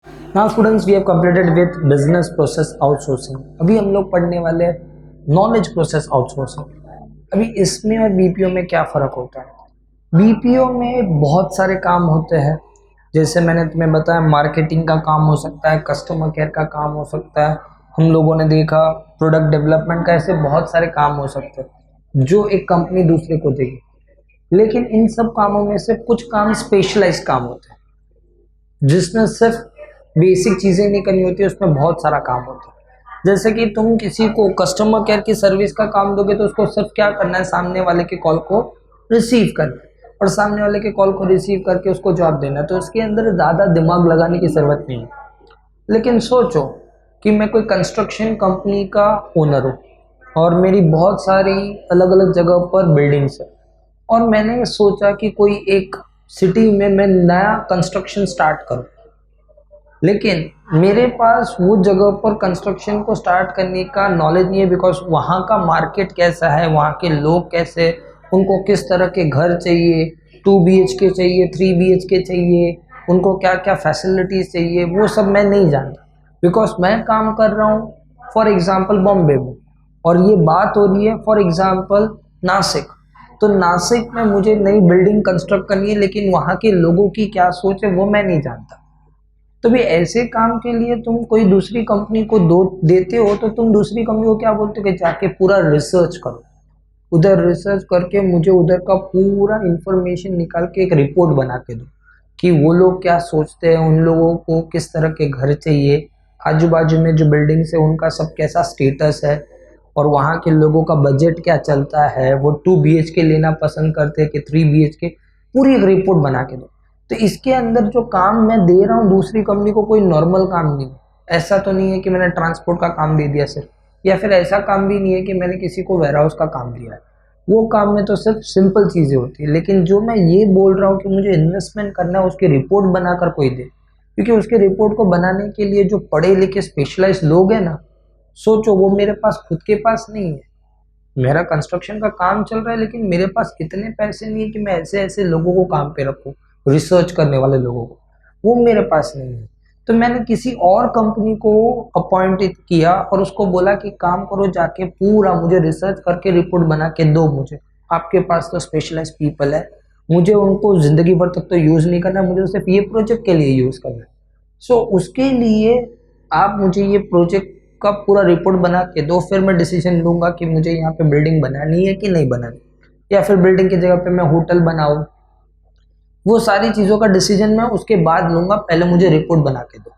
Now students we have completed with business process outsourcing. अभी हम लोग पढ़ने वाले नॉलेज प्रोसेस आउटसोर्सिंग। अभी इसमें और बीपीओ में क्या फ़र्क होता है? बीपीओ में बहुत सारे काम होते हैं, जैसे मैंने तुम्हें बताया मार्केटिंग का काम हो सकता है, कस्टमर केयर का काम हो सकता है, हम लोगों ने देखा प्रोडक्ट डेवलपमेंट का, ऐसे बहुत सारे काम हो सकते हैं जो एक कंपनी दूसरे को देगी। लेकिन इन सब कामों में से कुछ काम स्पेशलाइज काम होते हैं जिसमें सिर्फ बेसिक चीज़ें नहीं करनी होती, उसमें बहुत सारा काम होता है। जैसे कि तुम किसी को कस्टमर केयर की सर्विस का काम दोगे तो उसको सिर्फ क्या करना है, सामने वाले के कॉल को रिसीव करना है और सामने वाले के कॉल को रिसीव करके उसको जवाब देना है। तो इसके अंदर ज़्यादा दिमाग लगाने की ज़रूरत नहीं है। लेकिन सोचो कि मैं कोई कंस्ट्रक्शन कंपनी का ओनर हूँ और मेरी बहुत सारी अलग अलग जगह पर बिल्डिंग्स है, और मैंने सोचा कि कोई एक सिटी में मैं नया कंस्ट्रक्शन स्टार्ट करूँ, लेकिन मेरे पास वो जगह पर कंस्ट्रक्शन को स्टार्ट करने का नॉलेज नहीं है, बिकॉज वहाँ का मार्केट कैसा है, वहाँ के लोग कैसे, उनको किस तरह के घर चाहिए, 2 BHK चाहिए, 3 BHK चाहिए, उनको क्या क्या फैसिलिटीज़ चाहिए, वो सब मैं नहीं जानता। बिकॉज मैं काम कर रहा हूँ फॉर एग्ज़ाम्पल बॉम्बे में, और ये बात हो रही है फॉर एग्ज़ाम्पल नासिक। तो नासिक में मुझे नई बिल्डिंग कंस्ट्रक्ट करनी है, लेकिन वहाँ के लोगों की क्या सोच है वो मैं नहीं जानता। तो भी ऐसे काम के लिए तुम कोई दूसरी कंपनी को दो देते हो, तो तुम दूसरी कंपनी को क्या बोलते हो कि जाके पूरा रिसर्च करो, उधर रिसर्च करके मुझे उधर का पूरा इंफॉर्मेशन निकाल के एक रिपोर्ट बना के दो कि वो लोग क्या सोचते हैं, उन लोगों को किस तरह के घर चाहिए, आजू बाजू में जो बिल्डिंग्स है उनका सब कैसा स्टेटस है, और वहाँ के लोगों का बजट क्या चलता है, वो 2 BHK लेना पसंद करते हैं कि 3 BHK, पूरी एक रिपोर्ट बना के दो। तो इसके अंदर जो काम मैं दे रहा हूँ दूसरी कंपनी को, कोई नॉर्मल काम नहीं है। ऐसा तो नहीं है कि मैंने ट्रांसपोर्ट का काम दे दिया सिर्फ, या फिर ऐसा काम भी नहीं है कि मैंने किसी को वेयर हाउस का काम दिया है। वो काम में तो सिर्फ सिंपल चीज़ें होती है। लेकिन जो मैं ये बोल रहा हूँ कि मुझे इन्वेस्टमेंट करना है, उसकी रिपोर्ट बनाकर कोई दे, क्योंकि उसके रिपोर्ट को बनाने के लिए जो पढ़े लिखे स्पेशलाइज लोग हैं ना, सोचो वो मेरे पास खुद के पास नहीं है। मेरा कंस्ट्रक्शन का काम चल रहा है, लेकिन मेरे पास इतने पैसे नहीं है कि मैं ऐसे ऐसे लोगों को काम पे रखूँ, रिसर्च करने वाले लोगों को, वो मेरे पास नहीं है। तो मैंने किसी और कंपनी को अपॉइंटेड किया और उसको बोला कि काम करो, जाके पूरा मुझे रिसर्च करके रिपोर्ट बना के दो मुझे। आपके पास तो स्पेशलाइज पीपल है, मुझे उनको ज़िंदगी भर तक तो यूज़ नहीं करना, मुझे सिर्फ ये प्रोजेक्ट के लिए यूज़ करना है। सो उसके लिए आप मुझे ये प्रोजेक्ट का पूरा रिपोर्ट बना के दो, फिर मैं डिसीजन लूँगा कि मुझे यहाँ पे बिल्डिंग बनानी है कि नहीं बनानी, या फिर बिल्डिंग की जगह पे मैं होटल बनाऊँ। वो सारी चीज़ों का डिसीजन मैं उसके बाद लूँगा, पहले मुझे रिपोर्ट बना के दो।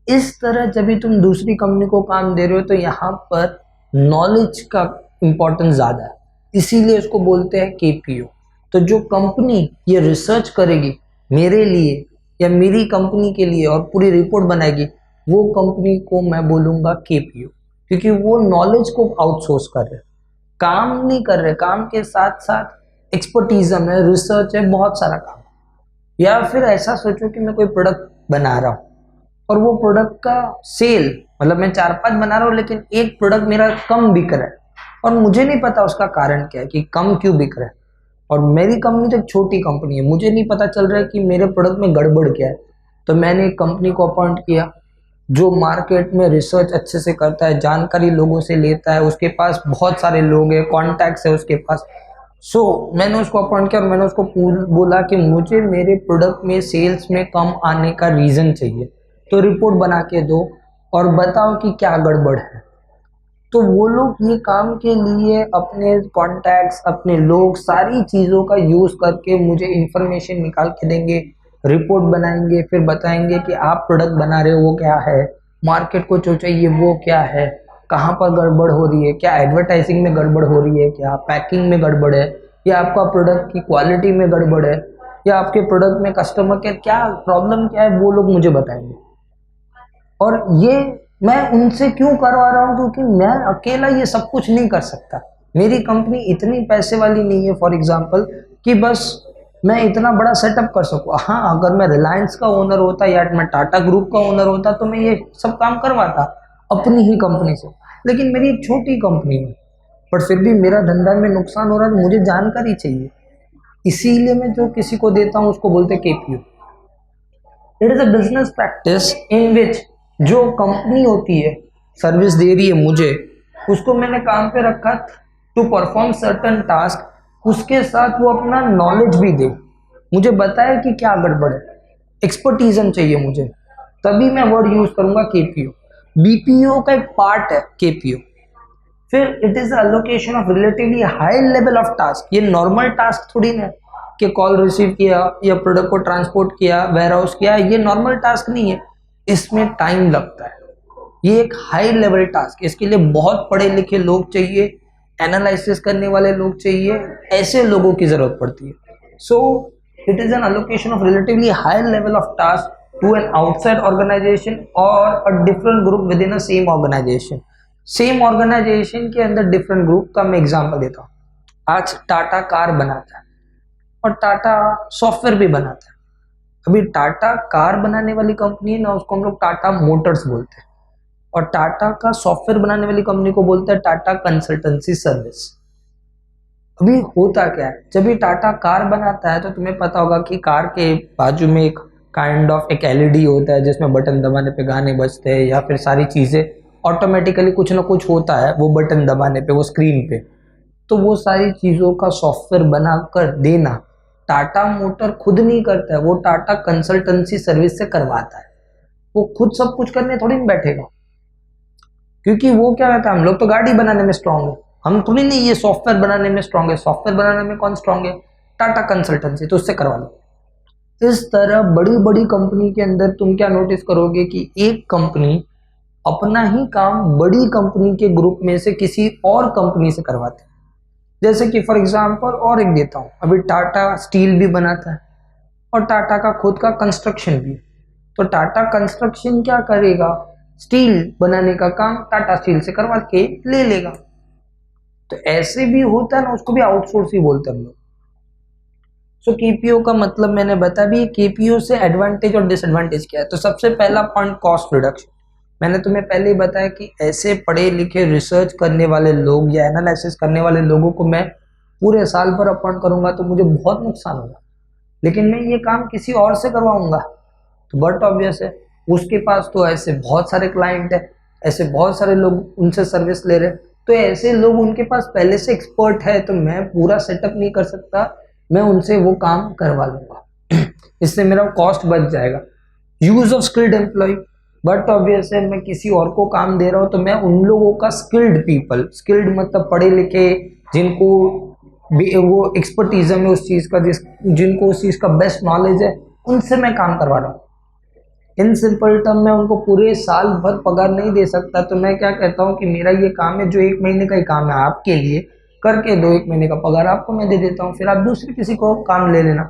इस तरह जब भी तुम दूसरी कंपनी को काम दे रहे हो तो यहाँ पर नॉलेज का इम्पोर्टेंस ज़्यादा है, इसीलिए उसको बोलते हैं केपीओ। तो जो कंपनी ये रिसर्च करेगी मेरे लिए या मेरी कंपनी के लिए और पूरी रिपोर्ट बनाएगी, वो कंपनी को मैं बोलूँगा केपीओ, क्योंकि वो नॉलेज को आउटसोर्स कर रहे हैं, काम नहीं कर रहे, काम के साथ साथ एक्सपर्टीज़म है, रिसर्च है, बहुत सारा काम। या फिर ऐसा सोचो कि मैं कोई प्रोडक्ट बना रहा हूँ और वो प्रोडक्ट का सेल, मतलब मैं 4-5 बना रहा हूँ लेकिन एक प्रोडक्ट मेरा कम बिक रहा है, और मुझे नहीं पता उसका कारण क्या है कि कम क्यों बिक रहा है, और मेरी कंपनी तो एक छोटी कंपनी है, मुझे नहीं पता चल रहा है कि मेरे प्रोडक्ट में गड़बड़ क्या है। तो मैंने एक कंपनी को अपॉइंट किया जो मार्केट में रिसर्च अच्छे से करता है, जानकारी लोगों से लेता है, उसके पास बहुत सारे लोग हैं, कॉन्टैक्ट्स है उसके पास। मैंने उसको अपॉइंट किया और मैंने उसको बोला कि मुझे मेरे प्रोडक्ट में सेल्स में कम आने का रीज़न चाहिए, तो रिपोर्ट बना के दो और बताओ कि क्या गड़बड़ है। तो वो लोग ये काम के लिए अपने कॉन्टैक्ट्स, अपने लोग, सारी चीज़ों का यूज़ करके मुझे इंफॉर्मेशन निकाल के देंगे, रिपोर्ट बनाएंगे, फिर बताएंगे कि आप प्रोडक्ट बना रहे हो वो क्या है, मार्केट को जो चाहिए वो क्या है, कहाँ पर गड़बड़ हो रही है, क्या एडवर्टाइजिंग में गड़बड़ हो रही है, क्या पैकिंग में गड़बड़ है, या आपका प्रोडक्ट की क्वालिटी में गड़बड़ है, या आपके प्रोडक्ट में कस्टमर के क्या प्रॉब्लम क्या है, वो लोग मुझे बताएंगे। और ये मैं उनसे क्यों करवा रहा हूँ, क्योंकि मैं अकेला ये सब कुछ नहीं कर सकता। मेरी कंपनी इतनी पैसे वाली नहीं है फॉर एग्जांपल कि बस मैं इतना बड़ा सेटअप कर सकूँ। हाँ, अगर मैं रिलायंस का ओनर होता या मैं टाटा ग्रुप का ओनर होता तो मैं ये सब काम करवाता अपनी ही कंपनी से, लेकिन मेरी एक छोटी कंपनी है, पर फिर भी मेरा धंधा में नुकसान हो रहा है तो मुझे जानकारी चाहिए, इसीलिए मैं जो किसी को देता हूँ उसको बोलते KPO. It is a business practice in which जो कंपनी होती है सर्विस दे रही है मुझे, उसको मैंने काम पे रखा टू परफॉर्म सर्टन टास्क, उसके साथ वो अपना नॉलेज भी दे, मुझे बताए कि क्या गड़बड़ है, एक्सपर्टीजम चाहिए मुझे, तभी मैं वर्ड यूज करूंगा केपीओ। बीपीओ का एक पार्ट है केपीओ। फिर it is allocation of relatively high level of task. ये नॉर्मल टास्क थोड़ी ना कि कॉल रिसीव किया या प्रोडक्ट को ट्रांसपोर्ट किया, वेयर हाउस किया, ये नॉर्मल टास्क नहीं है, इसमें टाइम लगता है। ये एक हाई लेवल टास्क, इसके लिए बहुत पढ़े लिखे लोग चाहिए, एनालिसिस करने वाले लोग चाहिए, ऐसे लोगों की जरूरत पड़ती है। So it is an allocation of relatively high level of task to an outside organisation और a different group within a same organisation. Same organisation के अंदर डिफरेंट ग्रुप का मैं एग्जांपल देता हूँ। आज टाटा कार बनाता है और टाटा सॉफ्टवेयर भी बनाता है। अभी टाटा कार बनाने वाली कंपनी है ना, उसको हम लोग टाटा मोटर्स बोलते हैं, और टाटा का सॉफ्टवेयर बनाने वाली कंपनी को बोलते हैं टाटा कंसल्टेंसी सर्विस। अभी होता क्या है, जब भी टाटा कार बनाता है तो तुम्हें पता होगा कि कार के बाजू में एक काइंड ऑफ एक एलईडी होता है जिसमें बटन दबाने पे गाने बजते हैं, या फिर सारी चीज़ें ऑटोमेटिकली कुछ ना कुछ होता है वो बटन दबाने पे, वो स्क्रीन पे। तो वो सारी चीज़ों का सॉफ्टवेयर बना कर देना टाटा मोटर खुद नहीं करता है, वो टाटा कंसल्टेंसी सर्विस से करवाता है। वो खुद सब कुछ करने थोड़ी नहीं बैठेगा, क्योंकि वो क्या कहता है, हम लोग तो गाड़ी बनाने में स्ट्रांग है, हम थोड़ी नहीं ये सॉफ्टवेयर बनाने में स्ट्रांग है। सॉफ्टवेयर बनाने में कौन स्ट्रांग है? टाटा कंसल्टेंसी, तो उससे करवा लो। इस तरह बड़ी बड़ी कंपनी के अंदर तुम क्या नोटिस करोगे कि एक कंपनी अपना ही काम बड़ी कंपनी के ग्रुप में से किसी और कंपनी से करवाते हैं। जैसे कि फॉर एग्जांपल और एक देता हूँ, अभी टाटा स्टील भी बनाता है और टाटा का खुद का कंस्ट्रक्शन भी है। तो टाटा कंस्ट्रक्शन क्या करेगा, स्टील बनाने का काम टाटा स्टील से करवा के ले लेगा। तो ऐसे भी होता है ना, उसको भी आउटसोर्स ही बोलते हैं हम लोग। सो केपीओ का मतलब मैंने बताया भी, केपीओ से एडवांटेज और डिसएडवांटेज क्या है। तो सबसे पहला पॉइंट कॉस्ट रिडक्शन। मैंने तुम्हें पहले ही बताया कि ऐसे पढ़े लिखे रिसर्च करने वाले लोग या एनालिसिस करने वाले लोगों को मैं पूरे साल भर अपॉइंट करूंगा तो मुझे बहुत नुकसान होगा, लेकिन मैं ये काम किसी और से करवाऊंगा तो बट ऑब्वियस है, उसके पास तो ऐसे बहुत सारे क्लाइंट है, ऐसे बहुत सारे लोग उनसे सर्विस ले रहे, तो ऐसे लोग उनके पास पहले से एक्सपर्ट है, तो मैं पूरा सेटअप नहीं कर सकता, मैं उनसे वो काम करवा लूंगा। इससे मेरा कॉस्ट बच जाएगा। Use of skilled employ, but obvious है मैं किसी और को काम दे रहा हूँ तो मैं उन लोगों का स्किल्ड पीपल, स्किल्ड मतलब पढ़े लिखे, जिनको वो एक्सपर्टीजम है उस चीज़ का, जिनको उस चीज़ का बेस्ट नॉलेज है, उनसे मैं काम करवा रहा हूँ। इन सिंपल टर्म में उनको पूरे साल भर पगार नहीं दे सकता, तो मैं क्या कहता हूँ कि मेरा ये काम है जो 1 महीने का ही काम है आपके लिए, करके दो, 1 महीने का पगार आपको मैं दे देता हूँ, फिर आप दूसरे किसी को काम ले लेना।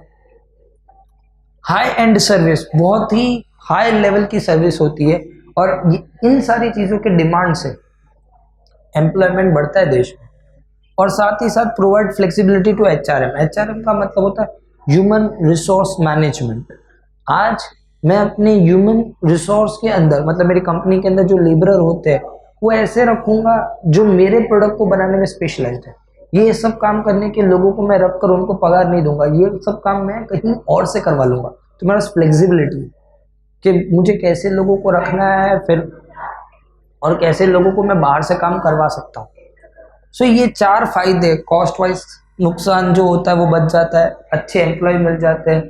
हाई एंड सर्विस, बहुत ही हाई लेवल की सर्विस होती है, और इन सारी चीज़ों के डिमांड से एम्प्लॉयमेंट बढ़ता है देश में। और साथ ही साथ provide flexibility to HRM. HRM का मतलब होता है ह्यूमन रिसोर्स मैनेजमेंट। आज मैं अपने ह्यूमन रिसोर्स के अंदर, मतलब मेरी कंपनी के अंदर जो लेबरर होते हैं वो ऐसे रखूंगा जो मेरे प्रोडक्ट को बनाने में स्पेशलाइज्ड है। ये सब काम करने के लोगों को मैं रख कर उनको पगार नहीं दूंगा, ये सब काम मैं कहीं और से करवा लूंगा। तो मेरा फ्लेक्सिबिलिटी कि मुझे कैसे लोगों को रखना है, फिर और कैसे लोगों को मैं बाहर से काम करवा सकता हूँ। सो ये 4 फायदे, कॉस्ट वाइज नुकसान जो होता है वो बच जाता है, अच्छे एम्प्लॉय मिल जाते हैं,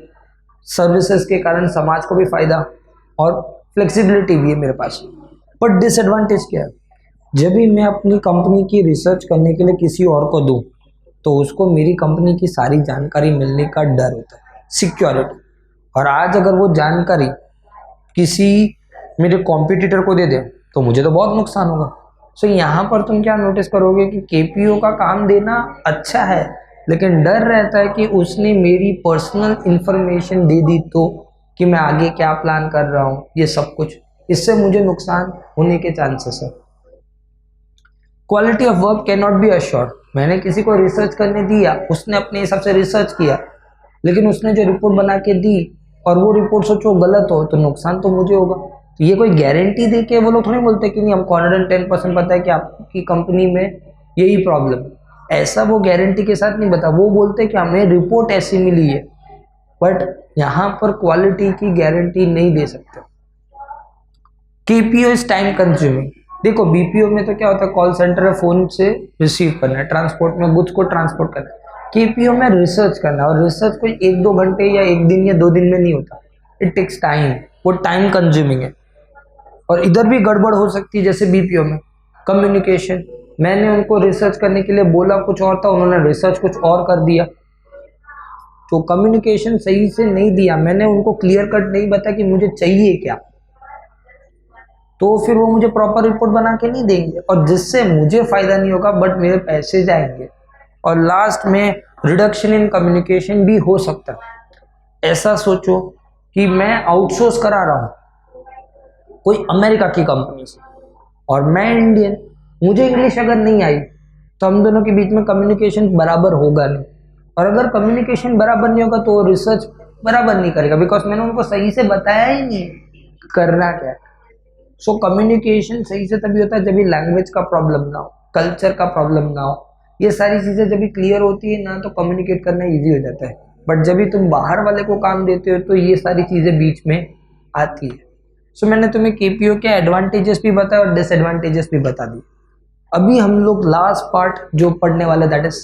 सर्विसेज के कारण समाज को भी फायदा, और फ्लेक्सिबिलिटी भी है मेरे पास। पर डिसएडवांटेज क्या है, जब भी मैं अपनी कंपनी की रिसर्च करने के लिए किसी और को दूं तो उसको मेरी कंपनी की सारी जानकारी मिलने का डर होता है, सिक्योरिटी। और आज अगर वो जानकारी किसी मेरे कॉम्पिटिटर को दे दे तो मुझे तो बहुत नुकसान होगा। सो यहाँ पर तुम क्या नोटिस करोगे कि केपीओ का काम देना अच्छा है, लेकिन डर रहता है कि उसने मेरी पर्सनल इंफॉर्मेशन दे दी तो, कि मैं आगे क्या प्लान कर रहा हूँ, ये सब कुछ, इससे मुझे नुकसान होने के चांसेस है। Quality of work can not be assured. मैंने किसी को रिसर्च करने दिया, उसने अपने हिसाब से रिसर्च किया, लेकिन उसने जो रिपोर्ट बना के दी और वो रिपोर्ट सोचो गलत हो तो नुकसान तो मुझे होगा। तो ये कोई गारंटी दे के वो लोग थोड़ी बोलते कि नहीं हमको 110% पता है कि आपकी कंपनी में यही प्रॉब्लम, ऐसा वो गारंटी के साथ नहीं बता। वो बोलते कि हमें रिपोर्ट ऐसी मिली है, बट यहाँ पर क्वालिटी की गारंटी नहीं दे सकते। KPO is time consuming. देखो बीपीओ में तो क्या होता है, कॉल सेंटर है, फोन से रिसीव करना है, ट्रांसपोर्ट में गुड्स को ट्रांसपोर्ट करना है। केपीओ में रिसर्च करना है, और रिसर्च कोई 1-2 घंटे या 1 दिन या 2 दिन में नहीं होता, इट टेक्स टाइम, वो टाइम कंज्यूमिंग है। और इधर भी गड़बड़ हो सकती है, जैसे बीपीओ में कम्युनिकेशन, मैंने उनको रिसर्च करने के लिए बोला कुछ और था, उन्होंने रिसर्च कुछ और कर दिया, तो कम्युनिकेशन सही से नहीं दिया, मैंने उनको क्लियर कट नहीं बताया कि मुझे चाहिए क्या, तो फिर वो मुझे प्रॉपर रिपोर्ट बना के नहीं देंगे, और जिससे मुझे फायदा नहीं होगा बट मेरे पैसे जाएंगे, और लास्ट में रिडक्शन इन कम्युनिकेशन भी हो सकता है। ऐसा सोचो कि मैं आउटसोर्स करा रहा हूँ कोई अमेरिका की कंपनी से, और मैं इंडियन, मुझे इंग्लिश अगर नहीं आई तो हम दोनों के बीच में कम्युनिकेशन बराबर होगा नहीं, और अगर कम्युनिकेशन बराबर नहीं होगा तो वो रिसर्च बराबर नहीं करेगा, बिकॉज मैंने उनको सही से बताया ही नहीं करना क्या है। सो कम्युनिकेशन सही से तभी होता है जब भी लैंग्वेज का प्रॉब्लम ना हो, कल्चर का प्रॉब्लम ना हो, ये सारी चीज़ें जब भी क्लियर होती है ना तो कम्युनिकेट करना ईजी हो जाता है। बट जब भी तुम बाहर वाले को काम देते हो तो ये सारी चीज़ें बीच में आती है। सो मैंने तुम्हें केपीओ के एडवांटेजेस भी बताया और डिसएडवांटेजेस भी बता दी। अभी हम लोग लास्ट पार्ट जो पढ़ने वाले, that is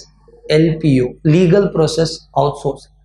LPO, legal process outsourcing.